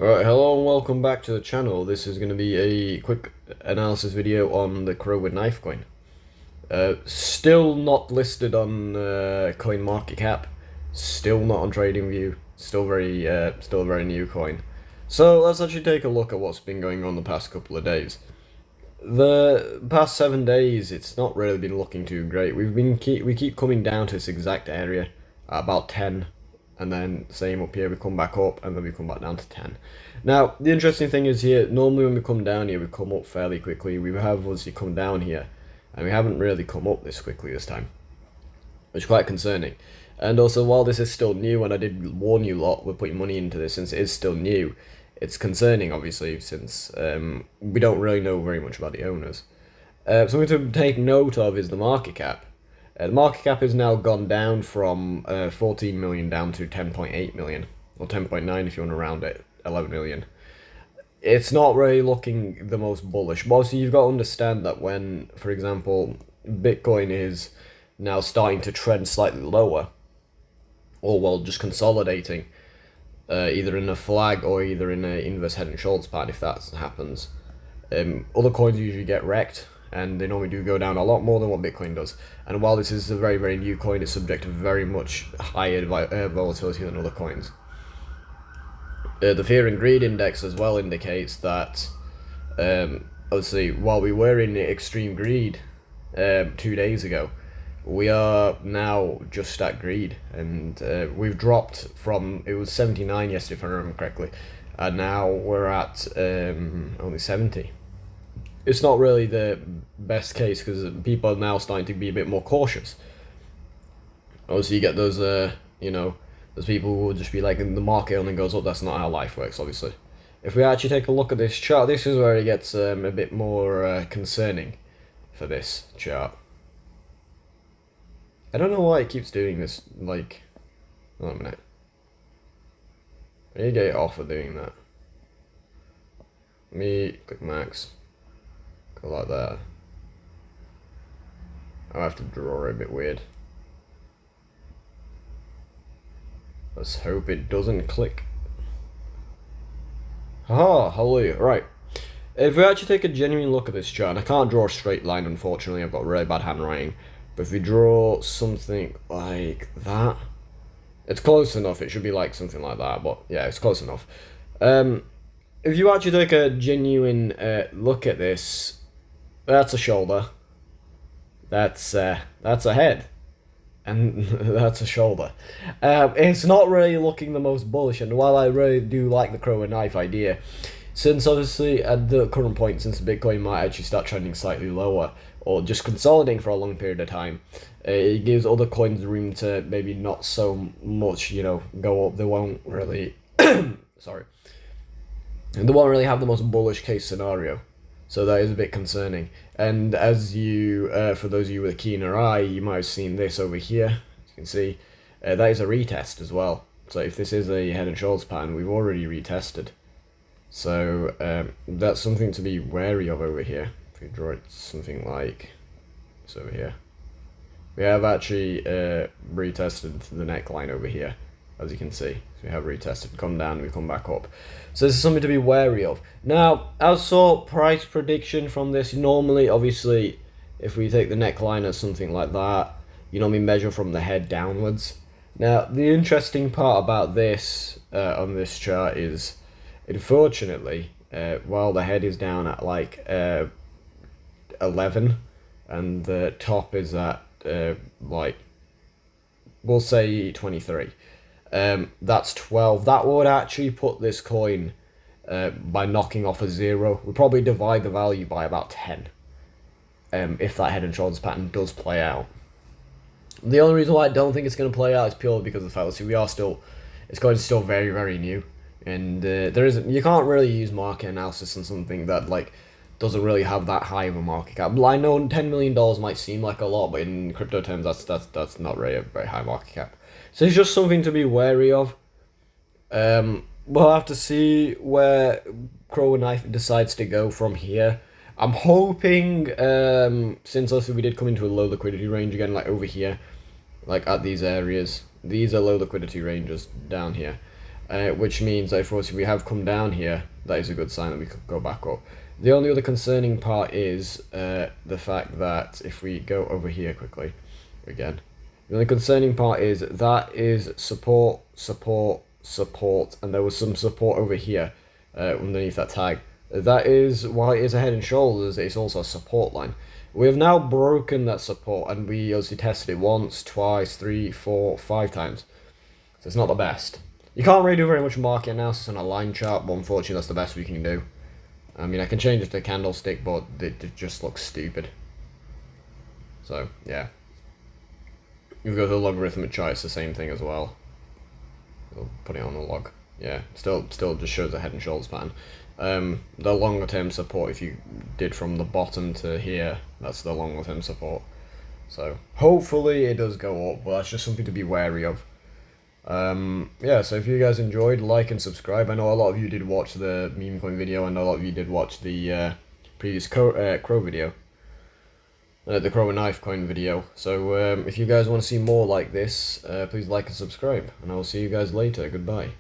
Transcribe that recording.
Alright, hello and welcome back to the channel. This is going to be a quick analysis video on the Crow with Knife coin. Still not listed on CoinMarketCap, still not on TradingView, still a very new coin. So let's actually take a look at what's been going on the past couple of days. The past 7 days, it's not really been looking too great. We keep coming down to this exact area at about 10. And then same up here, we come back up, and then we come back down to 10. Now, the interesting thing is here, normally when we come down here, we come up fairly quickly. We have obviously come down here, and we haven't really come up this quickly this time, which is quite concerning. And also, while this is still new, and I did warn you lot, we're putting money into this since it is still new, it's concerning, obviously, since we don't really know very much about the owners. Something to take note of is the market cap. The market cap has now gone down from 14 million down to 10.8 million, or 10.9 if you want to round it, 11 million. It's not really looking the most bullish, but obviously you've got to understand that when, for example, Bitcoin is now starting to trend slightly lower, or well, just consolidating, either in a flag or either in a inverse head and shoulders pattern, if that happens, other coins usually get wrecked, and they normally do go down a lot more than what Bitcoin does. And while this is a very, very new coin, it's subject to very much higher volatility than other coins. The Fear and Greed Index as well indicates that, obviously, while we were in extreme greed 2 days ago, we are now just at greed. And we've dropped from, it was 79 yesterday if I remember correctly, and now we're at only 70. It's not really the best case because people are now starting to be a bit more cautious. Obviously, you get those, those people who will just be like, the market only goes up. That's not how life works, obviously. If we actually take a look at this chart, this is where it gets a bit more concerning for this chart. I don't know why it keeps doing this, like, hold on a minute. I need to get it off of doing that. Let me click max. Go like that. I have to draw it a bit weird. Let's hope it doesn't click. Ah, hallelujah. Right. If we actually take a genuine look at this chart, and I can't draw a straight line, unfortunately, I've got really bad handwriting. But if we draw something like that, it's close enough. It should be like something like that, but yeah, it's close enough. If you actually take a genuine look at this, that's a shoulder, that's a head, and that's a shoulder. It's not really looking the most bullish, and while I really do like the Crow and Knife idea, since obviously at the current point, since Bitcoin might actually start trending slightly lower, or just consolidating for a long period of time, it gives other coins room to maybe not so much, go up. They won't really, sorry, they won't really have the most bullish case scenario. So that is a bit concerning. And as you, for those of you with a keener eye, you might have seen this over here. As you can see, that is a retest as well. So if this is a head and shoulders pattern, we've already retested. So that's something to be wary of over here. If we draw it something like this over here. We have actually retested the neckline over here, as you can see. So we have retested, come down, we come back up. So this is something to be wary of. Now, as for price prediction from this, normally, obviously, if we take the neckline as something like that, we measure from the head downwards. Now, the interesting part about this on this chart is, unfortunately, while the head is down at like 11, and the top is at like, we'll say 23. That's 12. That would actually put this coin, by knocking off a 0, would probably divide the value by about 10. If that head and shoulders pattern does play out. The only reason why I don't think it's going to play out is purely because of the fallacy. It's going still very, very new, and you can't really use market analysis on something that doesn't really have that high of a market cap. I know $10 million might seem like a lot, but in crypto terms, that's not really a very high market cap. So it's just something to be wary of. We'll have to see where Crow and Knife decides to go from here. I'm hoping, since also we did come into a low liquidity range again, like over here, like at these areas. These are low liquidity ranges down here. which means that if we have come down here, that is a good sign that we could go back up. The only other concerning part is the fact that if we go over here quickly, again, the only concerning part is that is support, support, support, and there was some support over here underneath that tag. That is, while it is a head and shoulders, it's also a support line. We have now broken that support, and we obviously tested it once, twice, 3, 4, 5 times. So it's not the best. You can't really do very much market analysis on a line chart, but unfortunately that's the best we can do. I mean, I can change it to candlestick, but it just looks stupid. So, yeah. If we go to the logarithmic chart, it's the same thing as well. We'll put it on the log. Yeah, still just shows a head and shoulders pattern. The longer term support, if you did from the bottom to here, that's the longer term support. So hopefully it does go up, but that's just something to be wary of. Yeah, so if you guys enjoyed, like and subscribe. I know a lot of you did watch the meme coin video, and a lot of you did watch the previous crow video. The crow and knife coin video. So if you guys want to see more like this, please like and subscribe, and I will see you guys later. Goodbye.